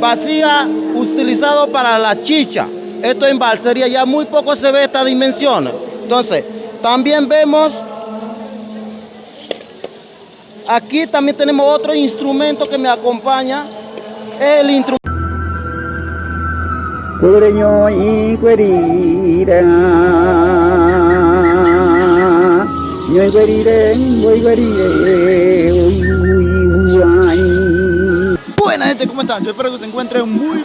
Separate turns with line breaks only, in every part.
vacía, utilizado para la chicha. Esto en balsería, ya muy poco se ve esta dimensión. Entonces, también vemos, aquí también tenemos otro instrumento que me acompaña, el instrumento. Buena gente, ¿cómo están? Yo espero que se encuentren muy bien.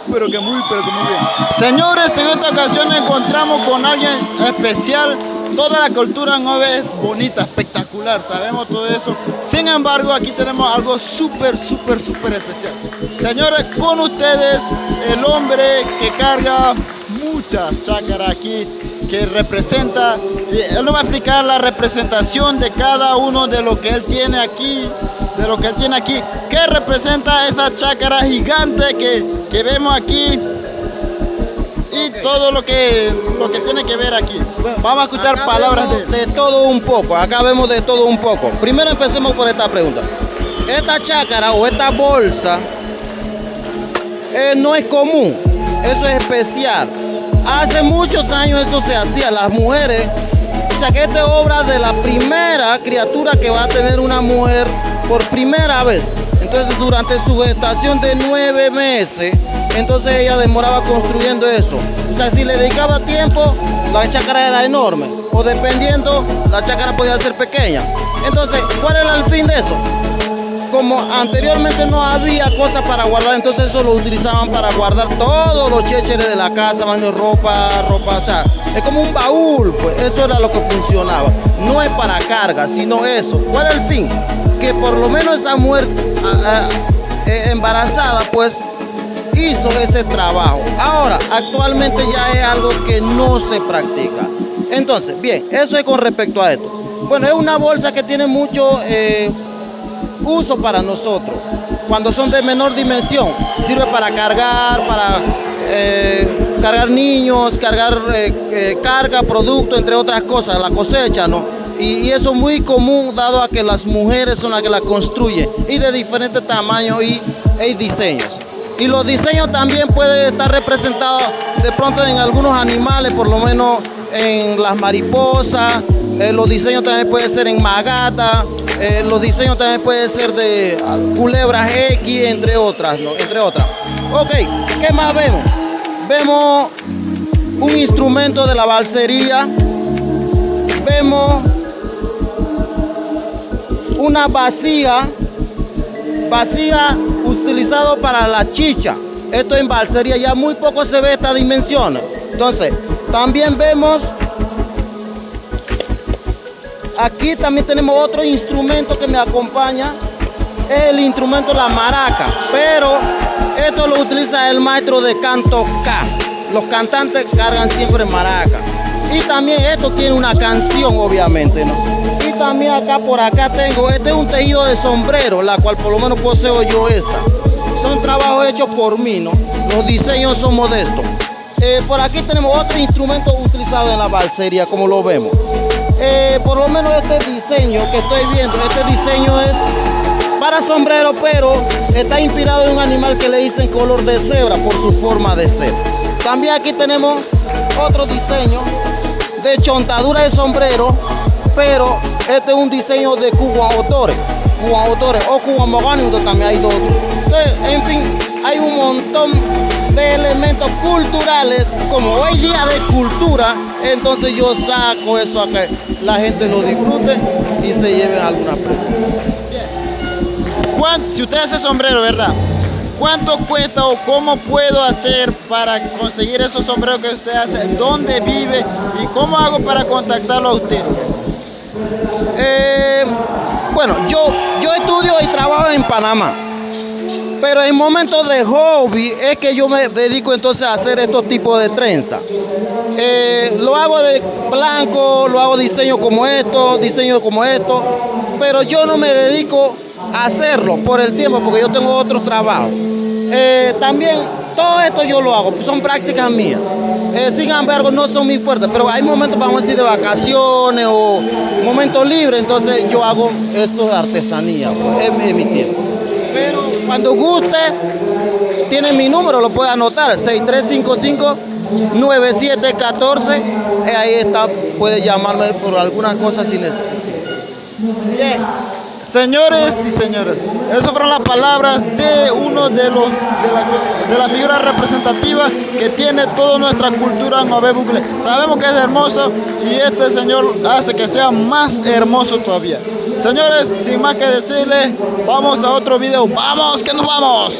Señores, en esta ocasión nos encontramos con alguien especial. Toda la cultura nueve es bonita, espectacular, sabemos todo eso. Sin embargo, aquí tenemos algo súper especial. Señores, con ustedes, el hombre que carga muchas chácaras aquí, que representa, él nos va a explicar la representación de cada uno de lo que él tiene aquí, ¿qué representa esta chácara gigante que vemos aquí? Y todo lo que tiene que ver aquí. Bueno, vamos a escuchar acá palabras de todo un poco. Acá vemos de todo un poco. Primero empecemos por esta pregunta. Esta chácara o esta bolsa no es común, eso es especial. Hace muchos años eso se hacía, las mujeres, o sea que esta es obra de la primera criatura que va a tener una mujer por primera vez. Entonces durante su gestación de 9 meses, entonces ella demoraba construyendo eso. O sea, si le dedicaba tiempo, la chácara era enorme. O dependiendo, la chácara podía ser pequeña. Entonces, ¿cuál era el fin de eso? Como anteriormente no había cosas para guardar, entonces eso lo utilizaban para guardar todos los chécheres de la casa, ropa, o sea, es como un baúl, pues eso era lo que funcionaba. No es para carga, sino eso. ¿Cuál es el fin? Que por lo menos esa mujer embarazada, pues, hizo ese trabajo. Ahora, actualmente ya es algo que no se practica. Entonces, bien, eso es con respecto a esto. Bueno, es una bolsa que tiene mucho uso para nosotros. Cuando son de menor dimensión, sirve para cargar, cargar niños, cargar carga, producto, entre otras cosas, la cosecha, ¿no? Y eso es muy común dado a que las mujeres son las que la construyen y de diferentes tamaños y diseños. Y los diseños también pueden estar representados de pronto en algunos animales, por lo menos en las mariposas. Los diseños también pueden ser en magata. Los diseños también pueden ser de culebras X, entre otras, ¿no? Ok, ¿qué más vemos? Vemos un instrumento de la balsería. Vemos una vacía utilizado para la chicha. Esto en balsería, ya muy poco se ve esta dimensión. Entonces, también vemos, aquí también tenemos otro instrumento que me acompaña, el instrumento la maraca, pero esto lo utiliza el maestro de canto K. Los cantantes cargan siempre maraca. Y también esto tiene una canción, obviamente, ¿no? Y también acá, por acá tengo, este es un tejido de sombrero, la cual por lo menos poseo yo esta. Son trabajos hechos por mí, ¿no? Los diseños son modestos. Por aquí tenemos otro instrumento utilizado en la balsería, como lo vemos. Por lo menos este diseño que estoy viendo, este diseño es para sombrero, pero está inspirado en un animal que le dicen color de cebra por su forma de ser. También aquí tenemos otro diseño de chontadura de sombrero, pero este es un diseño de Cuban autores o Cuban Mogánico, también hay dos. Entonces, en fin, hay un montón de elementos culturales. Como hoy día de cultura, entonces yo saco eso a que la gente lo disfrute y se lleven alguna prenda. Si usted hace sombrero, ¿verdad? ¿Cuánto cuesta o cómo puedo hacer para conseguir esos sombreros que usted hace? ¿Dónde vive? ¿Y cómo hago para contactarlo a usted? Bueno, yo estudio y trabajo en Panamá. Pero en momentos de hobby es que yo me dedico entonces a hacer estos tipos de trenzas. Lo hago de blanco, lo hago diseño como esto, pero yo no me dedico a hacerlo por el tiempo porque yo tengo otros trabajos. También todo esto yo lo hago, son prácticas mías. Sin embargo, no son muy fuertes, pero hay momentos, vamos a decir, de vacaciones o momentos libres, entonces yo hago eso de artesanía, pues, es mi tiempo. Pero cuando guste, tiene mi número, lo puede anotar, 6355-9714. Ahí está, puede llamarme por alguna cosa si necesita.
Bien, señores y señores, esas fueron las palabras de uno de la figura representativa que tiene toda nuestra cultura en Ove Bucle. Sabemos que es hermoso y este señor hace que sea más hermoso todavía. Señores, sin más que decirles, vamos a otro video. ¡Vamos, que nos vamos!